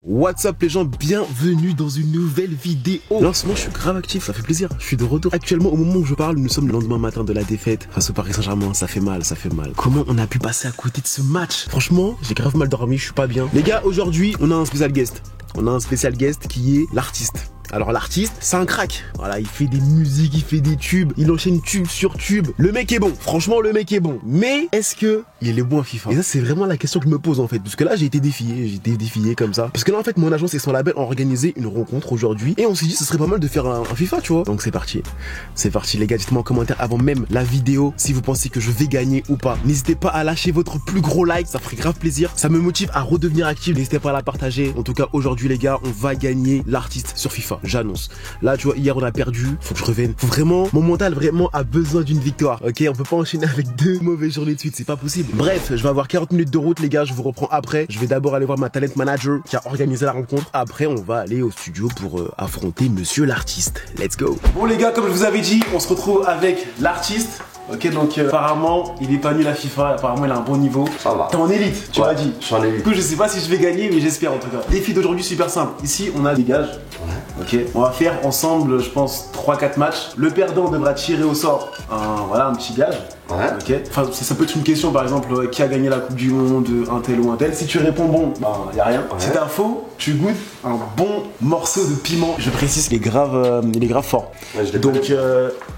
What's up les gens, bienvenue dans une nouvelle vidéo. Là en ce moment je suis grave actif, ça fait plaisir, je suis de retour. Actuellement au moment où je parle, nous sommes le lendemain matin de la défaite face au Paris Saint-Germain, ça fait mal, ça fait mal. Comment on a pu passer à côté de ce match? Franchement, j'ai grave mal dormi, je suis pas bien. Les gars, aujourd'hui on a un spécial guest. On a un spécial guest qui est l'artiste. Alors l'artiste, c'est un crack. Voilà, il fait des musiques, il fait des tubes, il enchaîne tube sur tube. Le mec est bon, franchement le mec est bon. Mais est-ce que il est bon à FIFA? Et ça c'est vraiment la question que je me pose en fait. Parce que là j'ai été défié comme ça. Parce que là en fait mon agence et son label ont organisé une rencontre aujourd'hui. Et on s'est dit ce serait pas mal de faire un FIFA tu vois. Donc c'est parti. C'est parti les gars, dites-moi en commentaire avant même la vidéo si vous pensez que je vais gagner ou pas. N'hésitez pas à lâcher votre plus gros like, ça ferait grave plaisir. Ça me motive à redevenir actif, n'hésitez pas à la partager. En tout cas aujourd'hui les gars, on va gagner l'artiste sur FIFA. J'annonce. Là, tu vois, hier on a perdu. Faut que je revienne. Faut vraiment, mon mental vraiment a besoin d'une victoire. Ok, on peut pas enchaîner avec 2 mauvaises journées de suite. C'est pas possible. Bref, je vais avoir 40 minutes de route, les gars. Je vous reprends après. Je vais d'abord aller voir ma talent manager qui a organisé la rencontre. Après, on va aller au studio pour affronter monsieur l'artiste. Let's go. Bon, les gars, comme je vous avais dit, on se retrouve avec l'artiste. Ok, donc apparemment il est pas nul à FIFA, apparemment il a un bon niveau. Ça va. T'es en élite, tu m'as dit. Je suis en élite. Du coup, je sais pas si je vais gagner, mais j'espère en tout cas. Défi d'aujourd'hui super simple. Ici, on a des gages. Ok, on va faire ensemble, je pense, 3-4 matchs. Le perdant devra tirer au sort un petit gage. Ouais. Ok. Enfin, ça peut être une question, par exemple, qui a gagné la Coupe du Monde, un tel ou un tel. Si tu réponds bon, bah y a rien. Ouais. Si t'as faux, tu goûtes un bon morceau de piment. Je précise qu'il est grave, fort. Ouais, je les donc, connais.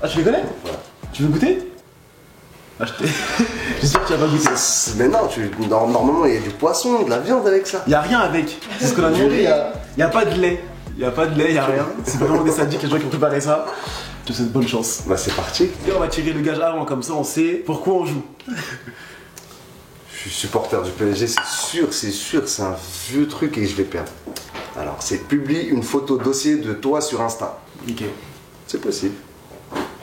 ah, tu les connais? Ouais. Tu veux goûter? J'espère que tu vas pas goûter. Mais non, normalement il y a du poisson, de la viande avec ça. Y a rien avec. C'est ce qu'on a demandé. Y a pas de lait. Y a pas de lait, y a rien. C'est vraiment des sadiques les gens qui ont préparé ça. Je te souhaite bonne chance. Bah c'est parti. Et on va tirer le gage avant, comme ça on sait pourquoi on joue. Je suis supporter du PSG, c'est sûr, c'est un vieux truc et je vais perdre. Alors c'est publie une photo dossier de toi sur Insta. Ok. C'est possible.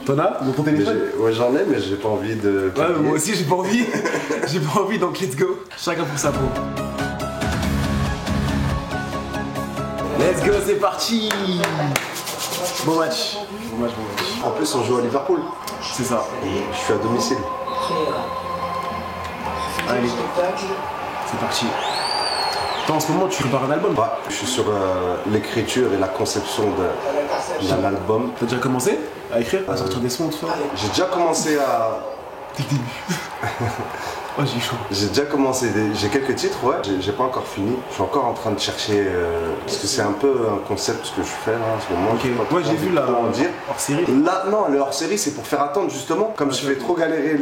T'en as dans ton téléphone? Ouais j'en ai mais j'ai pas envie de... Ouais mais moi aussi j'ai pas envie. J'ai pas envie donc let's go. Chacun pour sa peau. Let's go, c'est parti. Bon match. Bon match. En plus on joue à Liverpool. C'est ça. Je suis à domicile. Allez. C'est parti. Toi en ce moment tu prépares un album? Ouais, je suis sur l'écriture et la conception d'un album. T'as déjà commencé à écrire? À sortir des sons tout ça? J'ai déjà commencé à... Dès le début. Oh j'ai chaud. J'ai déjà commencé, j'ai quelques titres, ouais, j'ai pas encore fini. Je suis encore en train de chercher, parce que c'est un peu un concept ce que je fais là en ce moment. Ok, ouais j'ai vu là, en dire. hors série. Là, non, le hors série c'est pour faire attendre justement, comme je fais trop galérer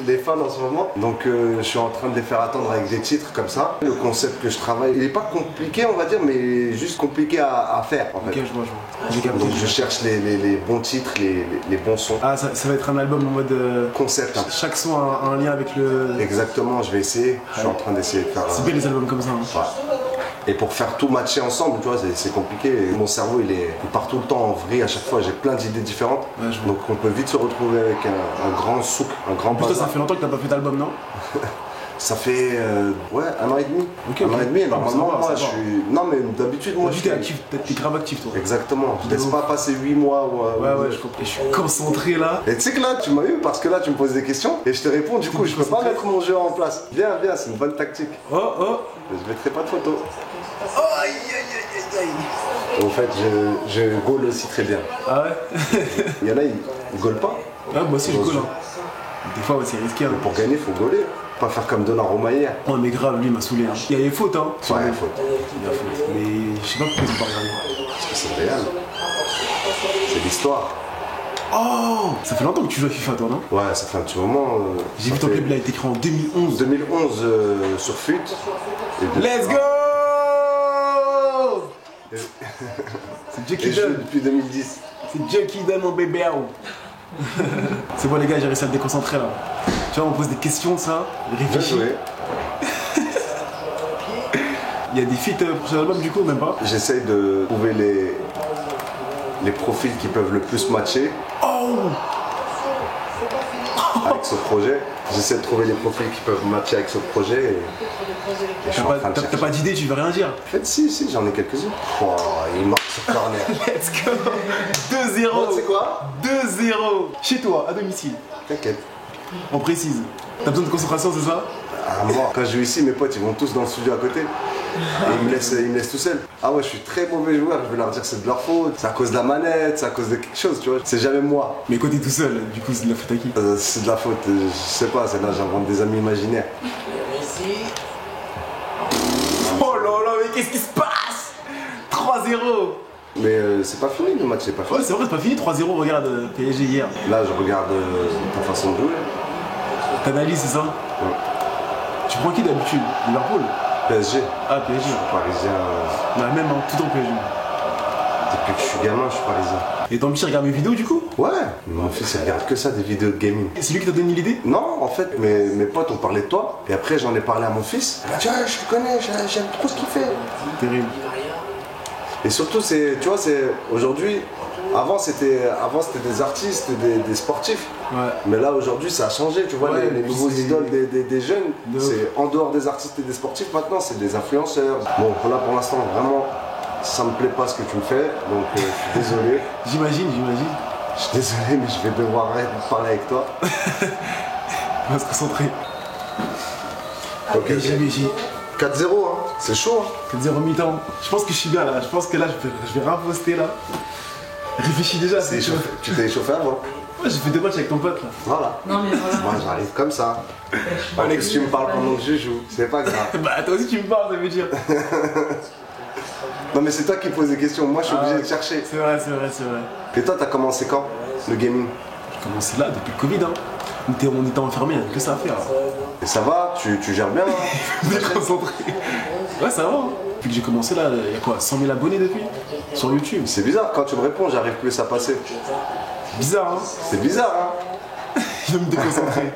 les fans en ce moment. Donc je suis en train de les faire attendre avec des titres comme ça. Le concept que je travaille, il est pas compliqué on va dire, mais juste compliqué à faire en fait. Ok, je vois. J'ai capté. Donc je cherche les bons titres, les bons sons. Ah ça va être un album en mode... Concept. Hein. Chaque son a un lien avec le... Exactement, je vais essayer. Je suis en train d'essayer de faire. C'est bien les albums comme ça. Hein. Ouais. Et pour faire tout matcher ensemble, tu vois, c'est compliqué. Et mon cerveau, il part tout le temps en vrille. À chaque fois, j'ai plein d'idées différentes. Ouais, donc on peut vite se retrouver avec un grand souk, un grand bazar. Ça fait longtemps que t'as pas fait d'album, non? Ça fait ouais, 1 an et demi. Okay, 1 an et demi, normalement, moi je suis. Non, mais d'habitude, moi. T'es actif, t'es grave actif, toi. Exactement. Je laisse pas passer 8 mois. Ouais, je comprends. Et je suis concentré là. Et tu sais que là, tu m'as eu parce que là, tu me poses des questions et je te réponds. Du coup, je peux pas mettre mon jeu en place. Viens, c'est une bonne tactique. Oh. Je mettrai pas de photos. Oh, aïe. En fait, je gaule aussi très bien. Ah ouais? Il y en a, ils gaulent pas. Ouais, moi aussi je gaule. Des fois, ouais, c'est risqué. Hein. Pour gagner, faut gauler. Pas faire comme Donnarumma hier. Oh, mais grave, lui, il m'a saoulé. Hein. Il y a des fautes, hein. Ouais, il y a faute. Mais je sais pas pourquoi ils ont pas regardé. Parce que c'est le Real. C'est l'histoire. Oh! Ça fait longtemps que tu joues à FIFA, toi, non? Ouais, ça fait un petit moment. J'ai vu ton club, il a été créé en 2011. 2011 sur FUT. Let's go! C'est Dieu qui donne. Depuis 2010. C'est Dieu qui donne, mon bébé. C'est bon, les gars, j'ai réussi à me déconcentrer là. Tu vois, on pose des questions, ça. Réfléchis. Il y a des feats pour cet album, du coup, même pas? J'essaye de trouver les profils qui peuvent le plus matcher. Oh! Avec ce projet. J'essaie de trouver les profils qui peuvent matcher avec ce projet. T'as pas d'idée, tu veux rien dire? En fait, si, j'en ai quelques-uns. Oh, il marque ce corner. Let's go! 2-0! Bon, c'est quoi? 2-0! Chez toi, à domicile. T'inquiète. On précise. T'as besoin de concentration, c'est ça? Ah, moi, quand je joue ici, mes potes, ils vont tous dans le studio à côté. Et ils me laissent tout seul. Ah ouais, je suis très mauvais joueur, je vais leur dire que c'est de leur faute. C'est à cause de la manette, c'est à cause de quelque chose, tu vois. C'est jamais moi. Mais quand t'es tout seul, du coup, c'est de la faute à qui? C'est de la faute, je sais pas, c'est là, j'invente des amis imaginaires. Oh là là, mais qu'est-ce qui se passe? 3-0. Mais c'est pas fini le match, c'est pas fini. Ouais, c'est vrai, c'est pas fini. 3-0, regarde PSG hier. Là, je regarde ta façon de jouer. T'analyses, c'est ça? Ouais. Tu prends qui d'habitude? Liverpool? PSG. Ah, PSG. Je suis parisien. Bah, même, hein, tout en PSG. Depuis que je suis gamin, je suis parisien. Et ton petit regarde mes vidéos du coup? Ouais, mon fils il regarde que ça, des vidéos de gaming. Et c'est lui qui t'a donné l'idée? Non, en fait, mes potes ont parlé de toi. Et après, j'en ai parlé à mon fils. Il m'a dit, ah, je le connais, j'aime trop ce qu'il fait. Terrible. Et surtout, c'est, tu vois, c'est aujourd'hui. Avant c'était des artistes, des sportifs. Ouais. Mais là aujourd'hui ça a changé, tu vois, Ouais, les nouveaux idoles des jeunes, De c'est en dehors des artistes et des sportifs maintenant, c'est des influenceurs. Bon là pour l'instant vraiment ça me plaît pas ce que tu me fais, donc je suis désolé. J'imagine. Je suis désolé mais je vais devoir arrêter de parler avec toi. On va se concentrer. Ok, Et j'ai 4-0 hein, c'est chaud hein. 4-0 mi-temps. Je pense que je suis bien là. Je pense que là je vais riposter là. Réfléchis déjà, c'est chaud. Tu t'es échauffé avant. Ouais, j'ai fait 2 matchs avec ton pote là. Voilà. Non mais voilà. Moi j'arrive comme ça. Alex tu me parles pendant que je joue, c'est pas grave. Bah toi aussi tu me parles, ça veut dire. Non mais c'est toi qui poses des questions, moi je suis obligé de chercher. C'est vrai. Et toi t'as commencé quand le gaming? J'ai commencé là depuis le Covid hein. On était enfermés, il n'y avait que ça à faire. Et ça va, tu gères bien hein? On est concentré. Ouais ça va hein. Depuis que j'ai commencé là, il y a quoi, 100 000 abonnés depuis? Sur YouTube. C'est bizarre, quand tu me réponds, j'arrive plus à passer. Bizarre hein. C'est bizarre hein? Il va me déconcentrer.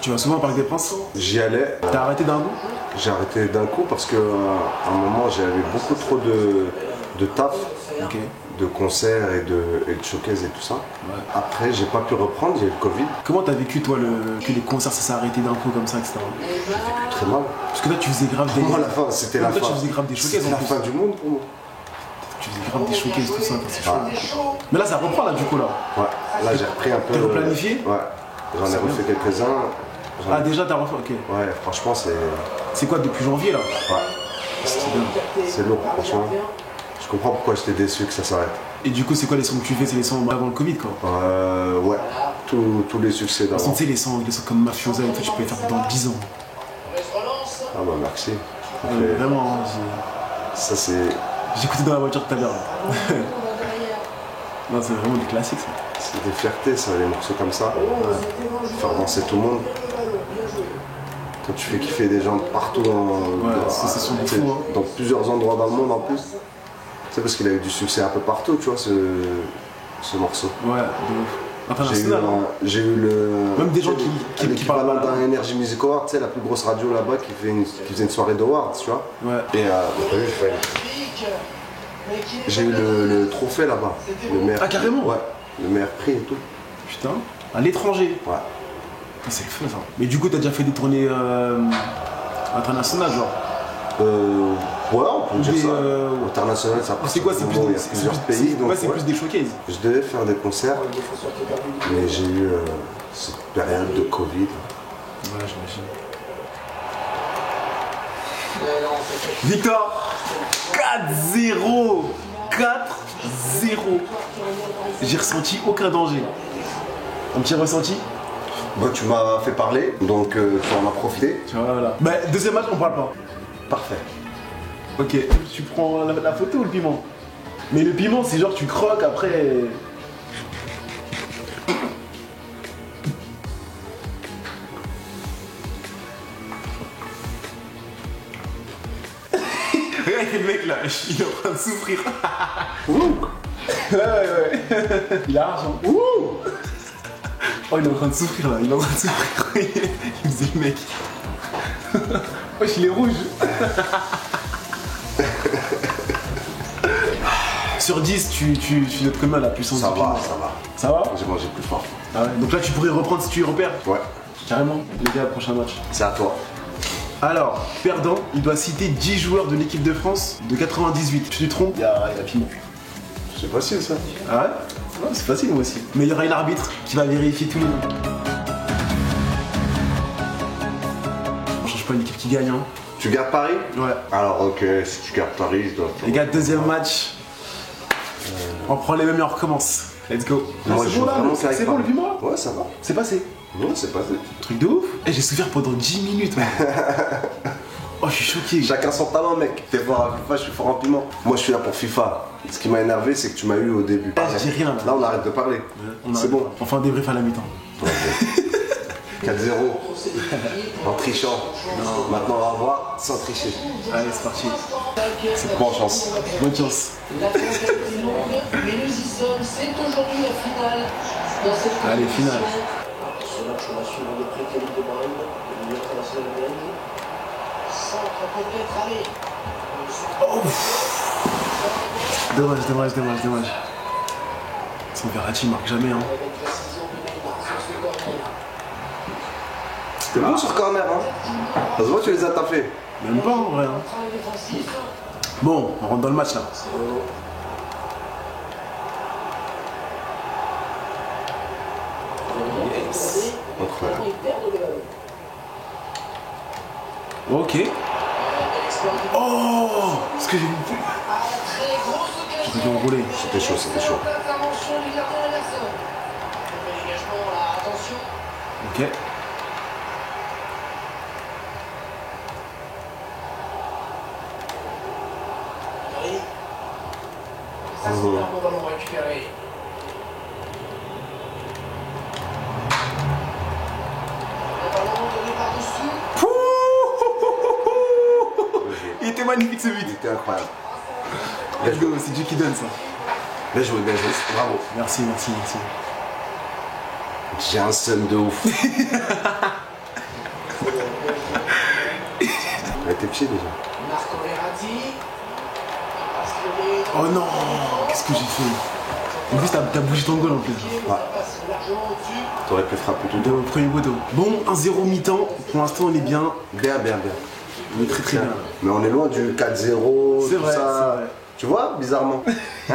Tu vas souvent au Parc des Princes? J'y allais. T'as arrêté d'un coup? J'ai arrêté d'un coup parce que à un moment j'avais beaucoup trop de taf, Ok. de concerts et de showcase et tout ça. Ouais. Après j'ai pas pu reprendre, j'ai eu le Covid. Comment t'as vécu toi que les concerts ça s'est arrêté d'un coup comme ça, etc. Très mal. Parce que là tu faisais grave des. Pour moi la fin, c'était la Toi, fin. tu faisais grave des showcases C'était en la plus. fin du monde pour moi. Tu faisais grave des showcases, tout ça, quand c'est chaud. Mais là ça reprend là du coup là. Ouais, là j'ai repris un peu. T'es replanifié? Ouais. J'en ai C'est refait quelques-uns. Ah déjà t'as refait, ok. Ouais, franchement c'est. C'est quoi depuis janvier là? Ouais. C'est bien. C'est lourd, franchement. Je comprends pourquoi j'étais déçu que ça s'arrête. Et du coup c'est quoi les sons que tu fais? C'est les sons avant le Covid quoi. Ouais. Tous les succès De toute façon, d'avant. tu sais, les sons comme Mafiosa et tout, tu peux les faire dans 10 ans. Ah bah merci. Ça Ouais, fait- vraiment, hein, Ça c'est. j'ai écouté dans la voiture tout à l'heure. là. Non, c'est vraiment du classique ça. C'est des fiertés ça, les morceaux comme ça. Faire danser tout le monde. Quand tu fais kiffer des gens partout c'est son tu sais, fou, hein. dans plusieurs endroits dans le monde en plus. C'est parce qu'il a eu du succès un peu partout, tu vois, ce morceau. Ouais, de ouf. International. Hein. J'ai eu le. Même des gens qui parlent mal. d'un Energy Music Award, tu sais, la plus grosse radio là-bas qui faisait une soirée d'awards, tu vois. Ouais. Et t'as vu, j'ai eu le trophée là-bas. Le meilleur. Ah, carrément? Ouais, le meilleur prix et tout. Putain, à l'étranger. Ouais. Ah, c'est le feu ça. Mais du coup, t'as déjà fait des tournées internationales, genre. Ouais, on peut dire Des, ça. International, ça C'est quoi? C'est plus, il y a plusieurs pays. Donc, ouais, c'est plus des showcases. Je devais faire des concerts, mais j'ai eu cette période de Covid. Ouais, j'imagine. Victor 4-0. 4-0. J'ai ressenti aucun danger. Un petit ressenti? Bon, tu m'as fait parler, donc tu en as profité. Tu vois, voilà. Bah, deuxième match, on parle pas. Parfait. Ok, tu prends la photo ou le piment? Mais le piment, c'est genre tu croques après. Regarde le mec là, il est en train de souffrir. Ouais. Il a l'argent. Oh, il est en train de souffrir là, il est en train de souffrir. Il faisait le mec. Wesh, il est rouge. Sur 10, tu notes combien la puissance Ça du piment? va, ça va. Ça va? J'ai mangé plus fort. Ah ouais. Donc là, tu pourrais reprendre si tu repères. Ouais, Carrément, les gars, prochain match. c'est à toi. Alors, perdant, il doit citer 10 joueurs de l'équipe de France de 98. Tu te trompes, il y a piment. C'est facile ça. Ah ouais? Ouais, c'est facile moi aussi. Mais il y aura une arbitre qui va vérifier tous les noms. pas une équipe qui gagne. Hein. Tu gardes Paris? Ouais. Alors, ok, si tu gardes Paris, je dois. Les gars, deuxième match. On prend les mêmes et on recommence. Let's go. Moi, C'est bon là, c'est bon le piment? Ouais, ça va. C'est passé. Ouais, c'est passé. Truc de ouf. Et j'ai souffert pendant 10 minutes. Oh, je suis choqué. Chacun son talent, mec. T'es fort à FIFA, je suis fort en piment. Moi, je suis là pour FIFA. Ce qui m'a énervé, c'est que tu m'as eu au début. Je dis rien là. Là, on arrête de parler. C'est bon. On fait un débrief à la mi-temps. 4-0. En trichant. Non. Maintenant, on va voir sans tricher. Allez, c'est parti. Bonne chance. Bonne chance. La trêve est longue, mais nous y sommes. C'est aujourd'hui la finale. Dans cette allez, finale. Ce match, on a suivi le pré-qualif de Brune, le milieu international belge. Centre peut-être, allez. Oh. Dommage. Son Verratti marque jamais. Hein. T'es bon sur corner, hein. Ça se voit, tu les as tapés. Même pas en vrai. Hein. Bon, on rentre dans le match là. Yes. Incroyable. Ok. Oh, ce que j'ai vu. J'ai dû enrouler. C'était chaud. Ok. Ça, c'est un bon ballon récupéré. Le ballon donné par-dessus. Il était magnifique ce but. C'était incroyable. Let's go, c'est Dieu qui donne ça. Bien joué, bravo. Merci. J'ai un seum de ouf. Avec tes pieds déjà. Marco Verratti. Oh non, qu'est-ce que j'ai fait? En plus, t'as bougé ton goal en plus. Ouais. T'aurais pu frapper tout le De temps. premier poteau. Bon, 1-0 mi-temps. Pour l'instant, on est bien. Bien. On est très bien. Mais on est loin du 4-0. C'est tout vrai, ça. c'est vrai. Tu vois, bizarrement. Hein?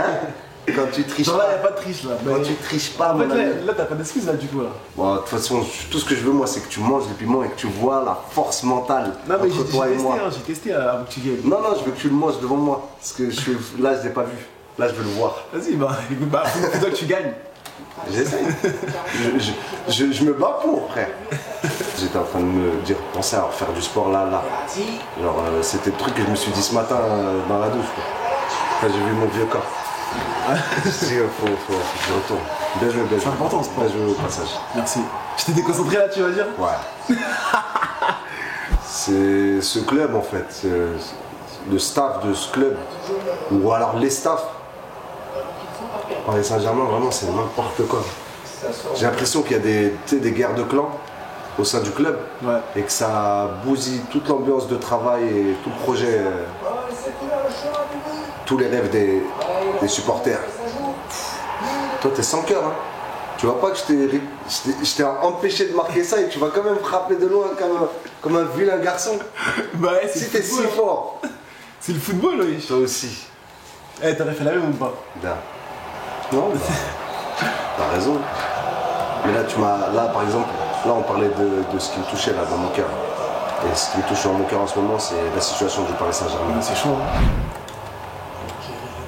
Quand tu triches Genre là, pas. y'a pas de triche là. Quand tu triches pas, En fait, mon ami. là, t'as pas d'excuse là du coup là. Bon, de toute façon, tout ce que je veux, moi, c'est que tu manges les piments et que tu vois la force mentale Non, mais entre toi et moi. j'ai testé avant que tu viennes. Non, je veux que tu le manges devant moi. Parce que là, je l'ai pas vu. Là, je veux le voir. Vas-y, écoute, faut toi que tu gagnes. J'essaye. je me bats pour, frère. J'étais en train de me dire, penser à faire du sport là. Genre, c'était le truc que je me suis dit ce matin dans la douche. Quoi. Quand j'ai vu mon vieux corps. Je me suis dit, faut que je retourne. Bien joué. C'est important, ce sport. Bien joué au passage. Merci. Je t'ai déconcentré là, tu vas dire? Ouais. C'est ce club en fait, le staff de ce club, ou alors les staffs. Paris Saint-Germain, vraiment, c'est n'importe quoi. J'ai l'impression qu'il y a des guerres de clans au sein du club, ouais. Et que ça bousille toute l'ambiance de travail et tout le projet, tous les rêves des supporters. Toi, t'es sans cœur, hein. Tu vois pas que je t'ai empêché de marquer ça et tu vas quand même frapper de loin comme un vilain garçon. Bah ouais, si t'es si fort. C'est le football, oui. Toi aussi. Eh, t'aurais fait la même ou pas? Bien. Non, t'as raison. Mais là, par exemple, là on parlait de ce qui me touchait là dans mon cœur. Et ce qui me touche dans mon cœur en ce moment, c'est la situation du Paris Saint-Germain. C'est chaud, hein.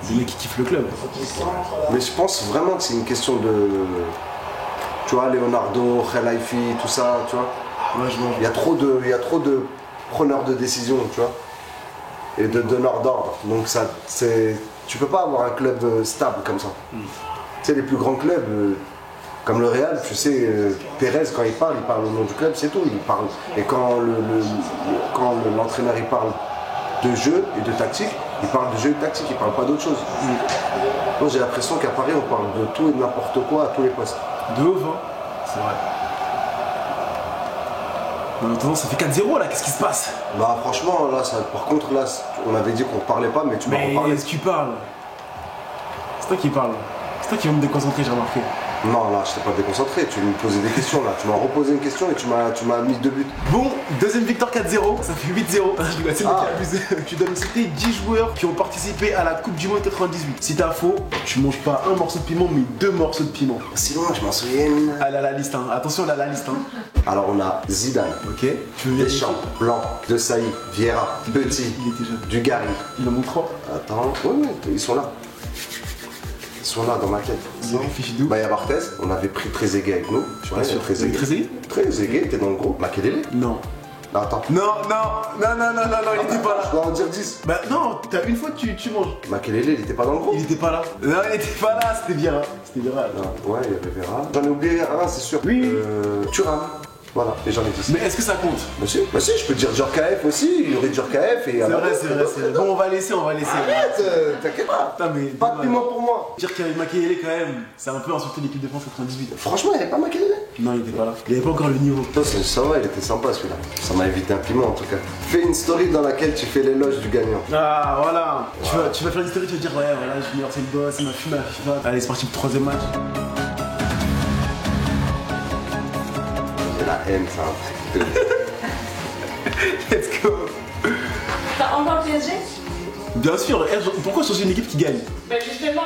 Des mecs qui kiffent le club. Mais je pense vraiment que c'est une question de... Tu vois, Leonardo, Khelaifi, tout ça, tu vois. Ouais, je vois. Il y a trop de preneurs de décision, tu vois. Et de donneurs d'ordre. Donc ça, tu peux pas avoir un club stable comme ça. Tu sais, les plus grands clubs, comme le Real, tu sais, Pérez, quand il parle au nom du club, c'est tout. Il parle. Et quand l'entraîneur il parle de jeu et de tactique, il parle de jeu et de tactique, il parle pas d'autre chose. Moi, j'ai l'impression qu'à Paris, on parle de tout et de n'importe quoi à tous les postes. De ouf, hein. C'est vrai. Maintenant, ça fait 4-0 là, qu'est-ce qui se passe? Bah franchement, là, par contre, là, on avait dit qu'on parlait pas, mais tu m'as reparlé. Mais est-ce que tu parles? C'est toi qui parles. C'est toi qui vas me déconcentrer, j'ai remarqué. Non, là, je t'ai pas déconcentré. Tu me posais des questions, là. Tu m'as reposé une question et tu m'as mis 2 buts. Bon, deuxième victoire 4-0, ça fait 8-0. C'est moi qui ai abusé. Tu dois me citer 10 joueurs qui ont participé à la Coupe du Monde 98. Si t'as faux, tu manges pas un morceau de piment, mais 2 morceaux de piment. Sinon, je m'en souviens. Elle a la liste, hein. Attention, elle a la liste, hein. Alors, on a Zidane, Ok. Tu veux vérifier? Deschamps, Blanc, De Sailly, Vieira, Petit, Il était jeune. Dugarry. Il en montre 3. Attends, oui, ils sont là. Ils sont là dans ma quête. Fichidou. Bah, il y a Barthez, on avait pris Trezeguet avec nous. Je suis pas sûr. Trezeguet Trezeguet, t'es dans le groupe. Makelele? Non. Attends. Non, il était pas là. Je dois en dire 10. Bah non, t'as une fois tu manges. Makelele, il était pas dans le groupe. Il était pas là. Non, il était pas là, c'était Vieira. C'était Vieira. Non, ouais, il y avait Vera. J'en ai oublié un, c'est sûr. Oui. Thuram. Voilà, et j'en ai 10. Mais est-ce que ça compte? Bah si, je peux te dire Djorkaeff aussi, il y aurait Djorkaeff et... C'est vrai, c'est vrai. Bon, on va laisser. Arrête, t'inquiète pas. Putain, mais Pas de piment pour moi. Dire qu'il y avait Makelele quand même, c'est un peu insulté l'équipe de France 98. Franchement, il n'y avait pas Makelele. Non, il était pas là. Il avait pas encore le niveau. Ça va, il était sympa celui-là. Ça m'a évité un piment en tout cas. Fais une story dans laquelle tu fais l'éloge du gagnant. Ah, voilà. Tu vas faire une story, tu vas dire, ouais, voilà, Junior, c'est le boss, il m'a fumé à FIFA. Allez, c'est parti pour le 3ème match. C'est la haine, c'est un truc de... Let's go. T'as encore le PSG? Bien sûr, pourquoi changer une équipe qui gagne? Ben justement.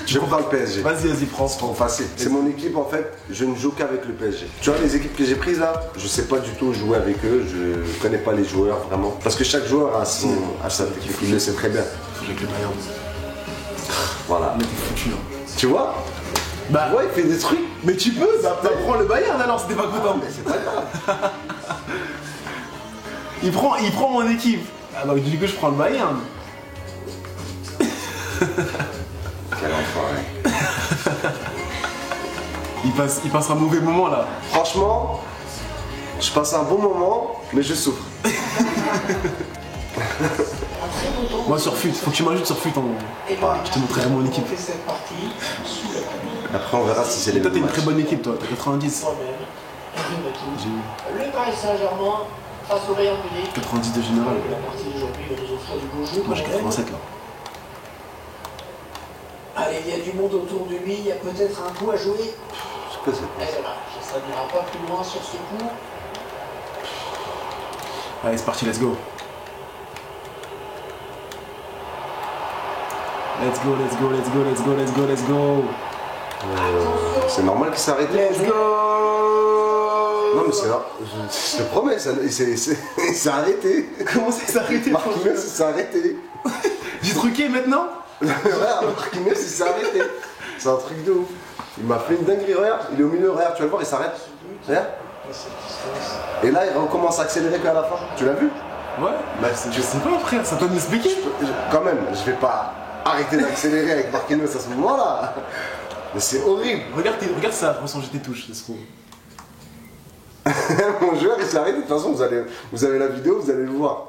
Je prends le PSG. Vas-y, France. Trop facile. C'est mon équipe en fait, je ne joue qu'avec le PSG. Tu vois les équipes que j'ai prises là, je sais pas du tout jouer avec eux, je connais pas les joueurs vraiment. Parce que chaque joueur a sa technique, il le sait très bien. Avec le Bayern. Voilà. Mais t'es foutu, hein. Tu vois? Bah Ouais, il fait des trucs. mais tu peux, bah prends le Bayern alors si t'es pas content. Mais c'est pas grave. Il prend mon équipe. Ah donc du coup je prends le Bayern. Quel enfoiré. Il passe un mauvais moment là. Franchement, je passe un bon moment, mais je souffre. Moi sur FUT, faut que tu m'ajoutes sur FUT je te montrerai mon équipe. fait cette partie sous la pluie. Après on verra si c'est les Toi t'as mêmes une très matchs. bonne équipe toi, t'as 90. Moi-même, le Paris Saint-Germain face au Bayern Munich. 90 de général. La partie d'aujourd'hui va nous offrir du beau jeu. Moi j'ai 87 là. Allez, il y a du monde autour de lui, il y a peut-être un coup à jouer. Je peux, c'est Et voilà, ça n'ira pas plus loin sur ce coup. Allez c'est parti, let's go. Let's go. C'est normal qu'il s'est arrêté. Let's go. Non mais c'est là, je te promets, il s'est arrêté. Comment ça s'est arrêté? Marquinhos il s'est arrêté. J'ai truqué maintenant? Regarde, Marquinhos il s'est arrêté. C'est un truc de ouf. Il m'a fait une dinguerie, regarde, il est au milieu, regarde, tu vas le voir, il s'arrête. Regarde. Et là il recommence à accélérer qu'à la fin. Tu l'as vu? Ouais, bah je sais pas frère, ça peut m'expliquer. Quand même, je vais pas arrêter d'accélérer avec Marquinhos à ce moment-là. Mais c'est horrible. Regarde ça pour changer tes touches, laisse trop. Mon joueur il s'est arrêté, de toute façon vous avez la vidéo, vous allez le voir.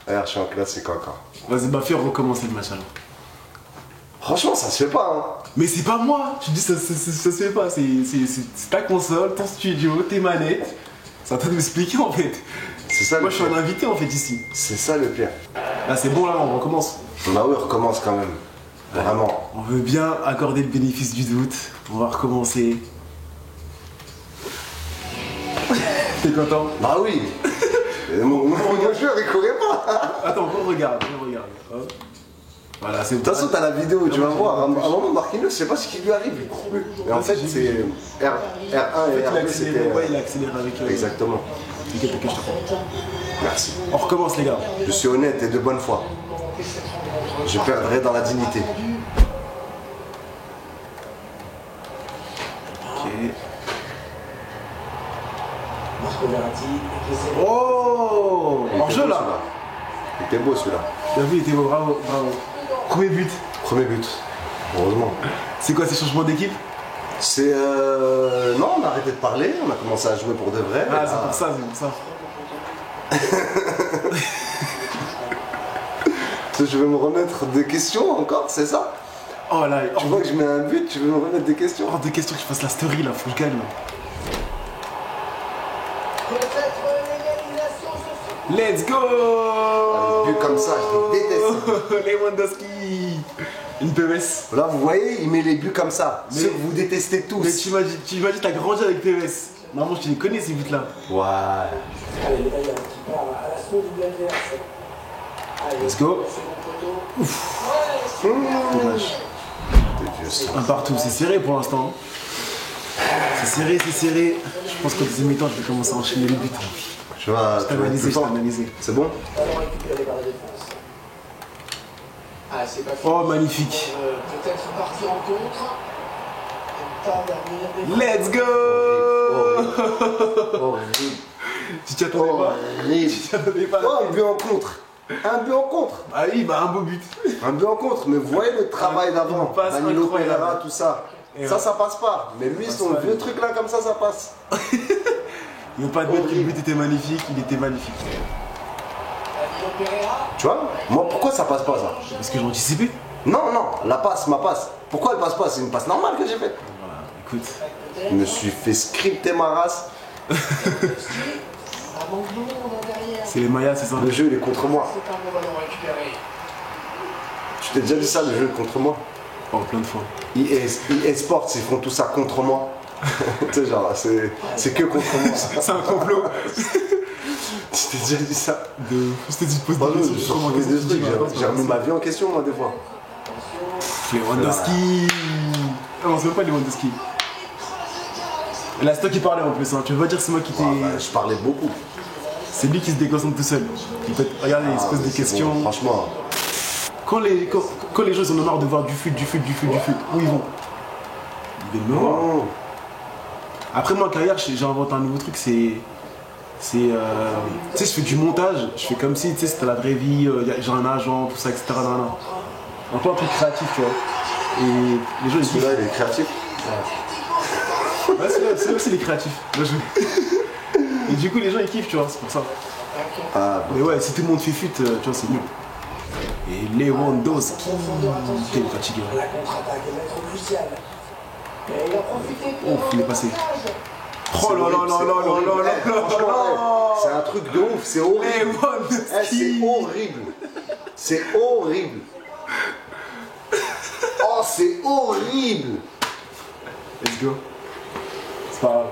Regarde, je suis en classique encore. Vas-y, bah fais recommencer le match alors. Franchement ça se fait pas hein. Mais c'est pas moi, tu dis ça se fait pas, c'est ta console, ton studio, tes manettes. C'est à toi de m'expliquer en fait. C'est ça Moi le je suis pire. un invité en fait ici. C'est ça le pire. Là c'est bon là, on recommence. Bah oui, on recommence quand même. Vraiment. On veut bien accorder le bénéfice du doute. On va recommencer. T'es content? Bah oui. Mon joueur il courait pas. Attends, on regarde. Hop. Voilà, c'est bon. De toute façon t'as la vidéo, tu vas voir. À un moment Marquinhos, je sais pas ce qui lui arrive. Et en fait c'est R1 et R2 c'était... Ouais, il a accéléré avec. Exactement. T'inquiète, je te prends. Merci. On recommence les gars. Je suis honnête et de bonne foi. Je perdrai dans la dignité. Ok. Marco Verratti, qui essaie Oh! Il En était jeu beau, là. celui-là. Il était beau celui-là. T'as vu, il était beau, bravo. Premier but. Premier but. Heureusement. C'est quoi ces changements d'équipe? C'est non, on a arrêté de parler, on a commencé à jouer pour de vrai. Ah, et c'est là- pour ça. Je veux me remettre des questions encore, c'est ça? Oh là, Tu vois que je mets un but, tu veux me remettre des questions? hors de question que je fasse la story là, faut que je gagne. peut-être l'égalisation sur ce coup. Let's go! Ah, les buts comme ça, je les déteste. Lewandowski! Une PES. Là, vous voyez, il met les buts comme ça. Mais- Ceux que vous détestez tous. Mais tu m'as dit, t'as grandi avec PES. Normalement, je les connais ces buts-là. Ouais. Allez, le Bayern qui part à l'assaut du adverse. Allez, Let's go. Dommage. Un partout, c'est serré pour l'instant. C'est serré, c'est serré. Je pense qu'au deuxième mi-temps, je vais commencer à enchaîner les buts. Tu vas. Je t'ai analysé, je t'ai analysé. C'est bon? Ballon récupéré par la défense. Ah, c'est pas fini. Oh, magnifique. Peut-être parti en contre. Et pas dernière défense. Let's go. Horrible. Tu t'y attendais pas? Horrible. Tu t'y attendais pas? Oh, un but en contre. Un but en contre. Ah oui, bah un beau but. Un but en contre. Mais vous voyez le travail d'avant. Une passe Danilo incroyable. Pereira, tout ça. Et Ça, ouais. ça passe pas. Mais lui, passe son pas, vieux lui. truc là, comme ça passe. Il ne pas admettre que le but était magnifique, il était magnifique. Danilo Pereira. Tu vois? Moi, pourquoi ça passe pas ça? Parce que j'ai anticipé. Non, non, la passe, ma passe. Pourquoi elle passe pas? C'est une passe normale que j'ai faite. Voilà, écoute. Je me suis fait scripter ma race. Ça manque de monde derrière. C'est les Mayas, c'est ça? Le jeu, il est contre moi. C'est un bon ballon récupéré. Tu t'es déjà dit ça, le jeu est contre moi? Oh, plein de fois. EA Sports, ils font tout ça contre moi. Tu sais, genre, c'est que contre moi. C'est un complot. Tu t'es déjà dit ça? Je t'ai dit de poser Moi, des je questions. suis trouvé des trucs, j'ai remis ma vie en question, moi, des fois. Lewandowski. Non, c'est même pas Lewandowski. Et là, c'est toi qui parlais en plus, hein. Tu veux pas dire c'est moi qui t'ai. Ouais, bah, je parlais beaucoup. C'est lui qui se déconcentre tout seul. Regarde, il se pose Ah, des c'est questions. bon, franchement, Quand les gens ils en ont marre de voir du foot, où ils vont? Ils viennent me voir. non. Après moi, en carrière, j'ai inventé un nouveau truc, tu sais, je fais du montage, je fais comme si, tu sais, c'était la vraie vie, j'ai un agent, tout ça, etc. Un peu un truc créatif, tu vois. Et les gens, ils disent, Celui-là, il est créatif. ouais, c'est là aussi les créatifs. Moi, Et du coup, les gens, ils kiffent, tu vois, c'est pour ça. Ah, Mais ouais, si tout le monde fait fut, tu vois, c'est mieux. Et Lewandowski, t'es fatigué. La contre-attaque est maître crucial. Et il a profité pour. Ouf, il est passé. Oh là là là là là là Eh, franchement, là. c'est un truc de ouf, c'est horrible. Eh, Lewandowski. c'est horrible. C'est horrible. Oh, c'est horrible. Let's go. C'est pas grave.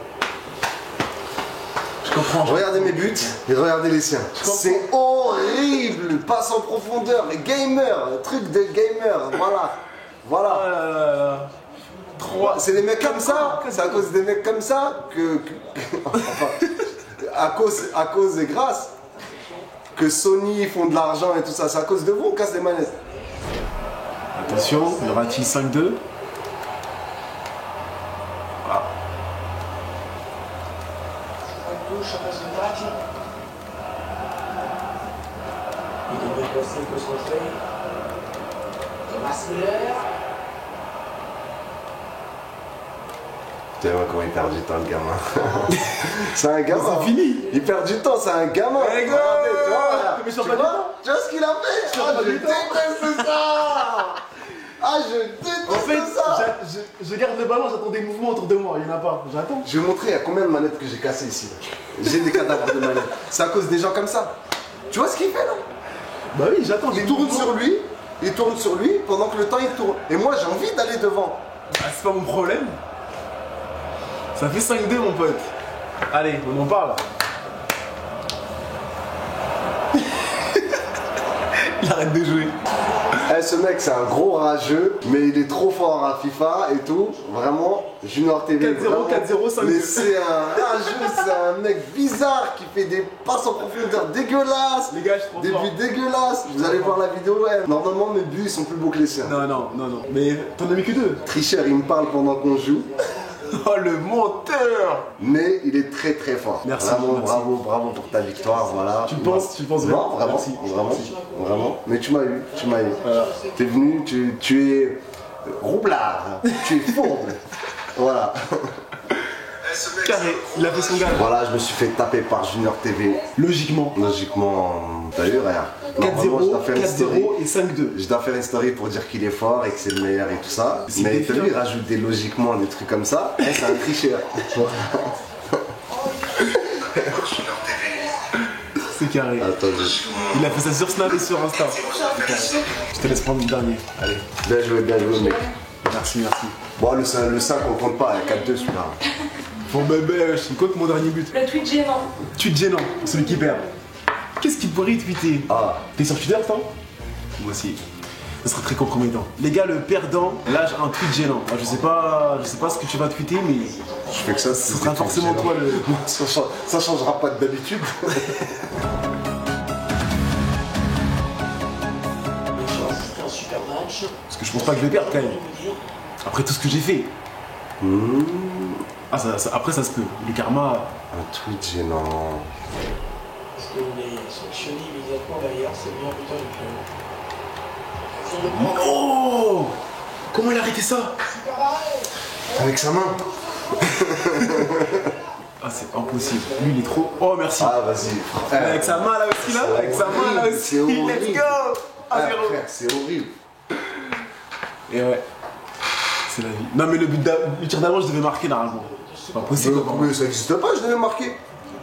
Je comprends. Regardez mes buts et regardez les siens. comprends. C'est horrible. Passe en profondeur. Les gamers, truc de gamer. Voilà. Voilà. Ah là là là. 3. C'est des mecs comme ça. C'est à cause des mecs comme ça enfin, à cause et grâce que Sony font de l'argent et tout ça. C'est à cause de vous, on casse les manettes. Attention, y aura-t-il 5-2? Voilà. Touche à passe de tacle. Il est mieux placé que centré. Thomas Müller. Tu vois comment il perd du temps, le gamin. C'est un gamin. C'est fini. Il perd du temps, c'est un gamin. Eh, go. Regardez, tu vois, voilà. Mais Tu sur pas du vois, temps. tu vois ce qu'il a fait? Ah, pas je du temps. déteste ça. Ah, je déteste En fait, ça. je garde le ballon, j'attends des mouvements autour de moi, il y en a pas, j'attends. Je vais vous montrer, il y a combien de manettes que j'ai cassées ici. Là. J'ai des cadavres de manettes. C'est à cause des gens comme ça. Tu vois ce qu'il fait là? Bah oui, j'attends des Il tourne mouvements. sur lui. Il tourne sur lui pendant que le temps il tourne. Et moi j'ai envie d'aller devant. Bah, c'est pas mon problème. Ça fait 5-2 mon pote. Allez, on en parle. Il arrête de jouer. Eh, ce mec c'est un gros rageux, mais il est trop fort à FIFA et tout. Vraiment, Junior TV. 4-0, vraiment. 4-0, 5-2. Mais c'est un rageux, c'est un mec bizarre qui fait des passes en profondeur dégueulasses. Les gars, je prends Des fort. buts dégueulasses. Vous allez voir la vidéo. Ouais. Normalement mes buts ils sont plus beaux que les siens. Non, non, non, non. Mais t'en as mis que 2. Tricheur, il me parle pendant qu'on joue. Oh le menteur. Mais il est très très fort. Merci, Vraiment, merci. bravo pour ta victoire, voilà. Tu penses Non, vraiment, Merci. vraiment. Mais tu m'as eu. Voilà. T'es venu, tu es roublard, tu es fourbe. Voilà. Carré, il a fait son gars. Voilà, je me suis fait taper par Junior TV. Logiquement. Logiquement, t'as vu, regarde. Normalement, je 4-0, dois faire une story. 4-0 et 5-2. Je dois faire une story pour dire qu'il est fort et que c'est le meilleur et tout ça. C'est Mais défiant. t'as vu, il rajoute des logiquement, des trucs comme ça. Et c'est un tricheur. C'est carré. Attends, Il a fait ça sur Snap et sur Insta. Je te laisse prendre le dernier. Allez. bien joué, mec. Merci, merci. Bon, le 5, on compte pas, il y a 4-2 celui-là. Bon, bébé, je compte mon dernier but. Le tweet gênant. Tweet gênant, celui qui perd. Qu'est-ce qu'il pourrait tweeter? Ah, T'es sur Twitter, toi? Moi aussi. Ce serait très compromettant. Les gars, le perdant, là j'ai un tweet gênant. Je sais pas ce que tu vas tweeter, mais je fais que ça, ce sera forcément toi le. Ça changera pas d'habitude. C'était un super match. Parce que je pense pas que je vais perdre quand même. Après tout ce que j'ai fait. Ah, après ça se peut. Le karma. Un tweet gênant. Est-ce que vous voulez sanctionner immédiatement d'ailleurs? C'est le meilleur buteur du club. Oh! Comment il a arrêté ça? Avec sa main. Ah, c'est impossible. Lui, il est trop. Oh, merci. Ah, vas-y. Avec sa main là aussi, là. Avec sa main là aussi. C'est horrible. Let's go! Ah, 1-0. frère, c'est horrible. Et ouais. C'est la vie. Non, mais le tir d'avant, je devais marquer normalement. C'est pas possible. Mais ça n'existe pas, je devais marquer.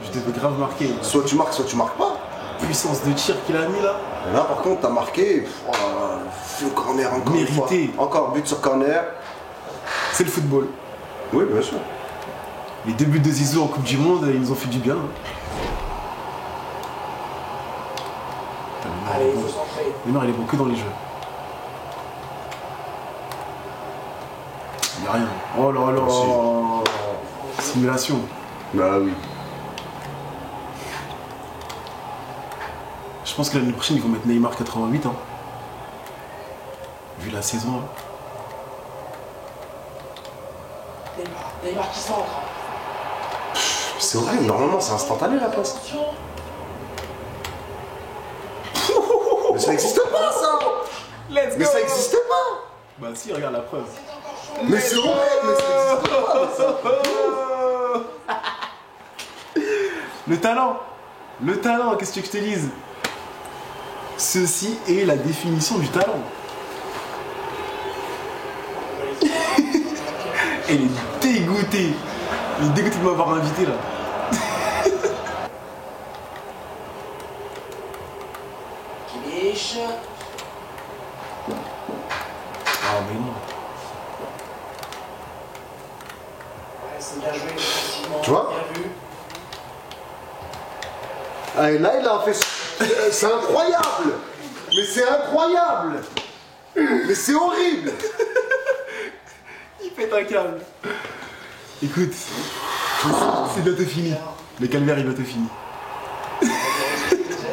Je devais grave marquer. Soit tu marques pas. Puissance de tir qu'il a mis là. Et là, par contre, t'as marqué. Oh là là, le corner encore une fois. Mérité. Encore but sur corner. C'est le football. Oui, bien sûr. Les 2 buts de Zizou en Coupe du Monde, ils nous ont fait du bien. Allez, il faut s'entrer. Neymar, il est bon que dans les jeux. Il n'y a rien. Oh là là. Simulation. Bah oui. Je pense que l'année prochaine, ils vont mettre Neymar 88. Hein. Vu la saison. Là. Neymar qui centre. C'est horrible, normalement c'est instantané la passe. Mais ça n'existe pas ça. Let's Mais ça n'existe pas. Bah si, regarde la preuve. Mais c'est horrible, mais ça n'existe pas. Le talent. Le talent, qu'est-ce que je te dise? Ceci est la définition du talent. Elle est dégoûtée. Il est dégoûté de m'avoir invité là. Kimmich. Ah mais non. Ouais, c'est bien joué, effectivement. Tu vois? Bien vu. Ah, et là il a fait. C'est incroyable. Mais c'est incroyable. Mais c'est horrible. Il pète un câble. Écoute, c'est bientôt fini. Le calvaire est bientôt fini.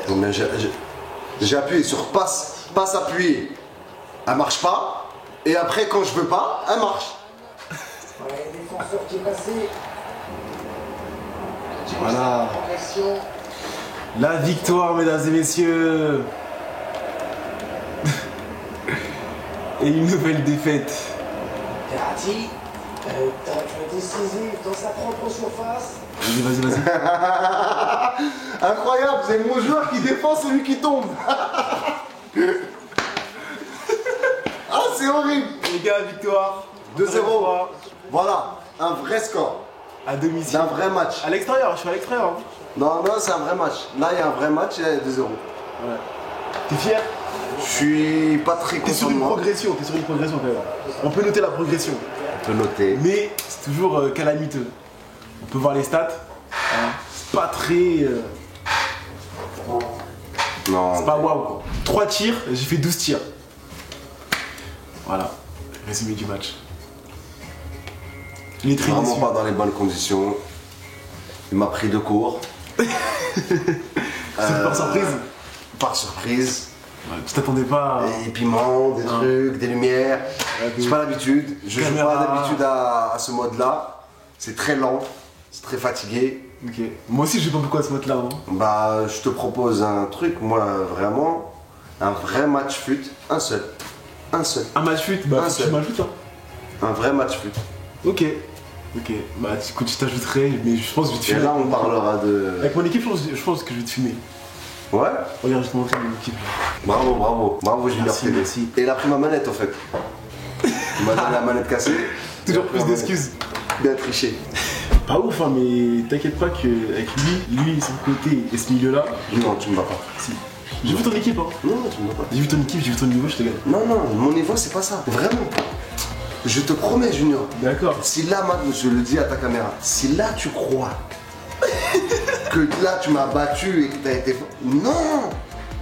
Non, mais j'ai appuyé sur passe appuyé. Elle marche pas. Et après quand je veux pas, elle marche. Ouais, défenseur qui est passé. Voilà. Progression. La victoire, mesdames et messieurs. Et une nouvelle défaite. Verratti. Tacle décisif dans sa propre surface. Vas-y. Incroyable, c'est mon joueur qui défend celui qui tombe. Ah, c'est horrible. Les gars, victoire. 2-0. Voilà, un vrai score. À domicile. C'est un vrai match. À l'extérieur, je suis à l'extérieur. Non, c'est un vrai match. Là, il y a un vrai match et il y a 2-0. Ouais. T'es fier? Je suis pas très T'es sur content de une moi. progression, quand même. On peut noter la progression. On peut noter. Mais c'est toujours calamiteux. On peut voir les stats. Hein. C'est pas très. Non. C'est pas waouh. 3 tirs, j'ai fait 12 tirs. Voilà. Résumé du match. Il est très Vraiment déçu. pas dans les bonnes conditions. Il m'a pris de court. C'est par surprise. Par surprise. Ouais, tu t'attendais pas à... Des piments, des trucs, des lumières. J'ai pas l'habitude. Je joue Caméra. pas d'habitude à ce mode-là. C'est très lent. C'est très fatigué. Ok. Moi aussi, je sais pas pourquoi à ce mode-là. Hein. Bah, je te propose un truc, moi, vraiment. Un vrai match fut. Un seul. Un seul. Un match fut, bah Un faut que tu seul. m'ajoutes. Hein. Un vrai match fut. Ok. Bah écoute, je t'ajouterai, mais je pense que je vais te Et filmer. là, on parlera de. Avec mon équipe, je pense que je vais te filmer. Ouais. Regarde, je te montre mon équipe. Bravo, Junior Merci, TV. merci. Et il a pris ma manette, en fait. Il m'a donné la manette cassée. Toujours Il a pris plus ma manette. d'excuses. Bien triché. Ah ouf, hein, mais t'inquiète pas qu'avec lui, son côté et ce milieu-là. Non, tu me bats pas. Si. J'ai vu ton équipe, hein. Non, tu me bats pas. J'ai vu ton équipe, j'ai vu ton niveau, je te gagne. Non, non, mon niveau, c'est pas ça. Vraiment. Je te promets, Junior. D'accord. Si là, maintenant, je le dis à ta caméra, si là, tu crois que là, tu m'as battu et que t'as été... Non.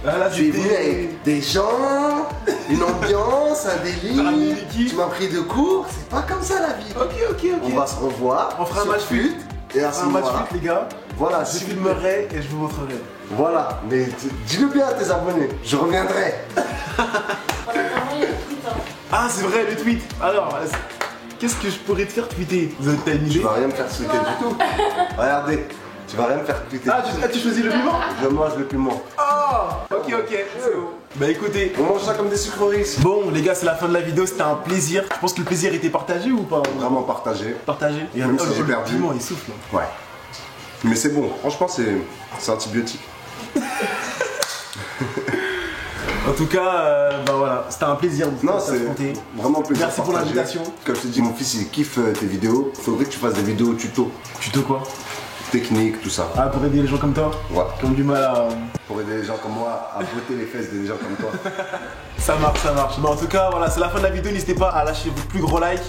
Ah, là, Tu es venu avec des gens, une ambiance, un T'as ramené délire. l'équipe. Tu m'as pris de cours. C'est pas comme ça, la vie. Ok. On va se revoir. On fera un sur match FUT. Et à ce Un match moment-là, foot, les gars. voilà, Je si tu filmerai et je vous montrerai. Voilà, mais dis-le bien à tes abonnés. Je reviendrai. On a envoyé le tweet. Hein. Ah, c'est vrai, le tweet. Alors, qu'est-ce que je pourrais te faire tweeter? Vous avez une Tu idée? vas rien me faire tweeter du tout. Regardez, tu vas rien me faire tweeter. Ah, tu choisis le piment? Je mange le piment. Ah, ok, c'est bon. Bah écoutez, On mange ça comme des sucreries ici. bon les gars, c'est la fin de la vidéo, c'était un plaisir. Je pense que le plaisir était partagé ou pas? Vraiment partagé. Partagé. Et Même si j'ai le perdu. piment, il souffle. Ouais. Mais c'est bon, franchement, c'est antibiotique. En tout cas, bah voilà, c'était un plaisir de Non, vous c'est affronter. vraiment plaisir. Merci pour partagé. l'invitation. Comme je te dis, mon fils il kiffe tes vidéos. Faudrait que tu fasses des vidéos tuto, Tuto quoi? techniques, tout ça. Ah, pour aider les gens comme toi? Ouais. Qui ont du mal à... Pour aider les gens comme moi à botter les fesses des gens comme toi. Ça marche. Mais en tout cas, voilà, c'est la fin de la vidéo. N'hésitez pas à lâcher votre plus gros like.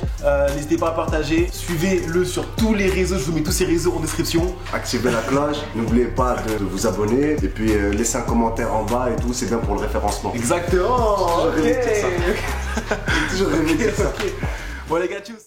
N'hésitez pas à partager. Suivez-le sur tous les réseaux. Je vous mets tous ces réseaux en description. Activez la cloche, n'oubliez pas de vous abonner et puis laissez un commentaire en bas et tout, c'est bien pour le référencement. Exactement. J'ai toujours rêvé de dire ça. Ok. Bon les gars, tchuss.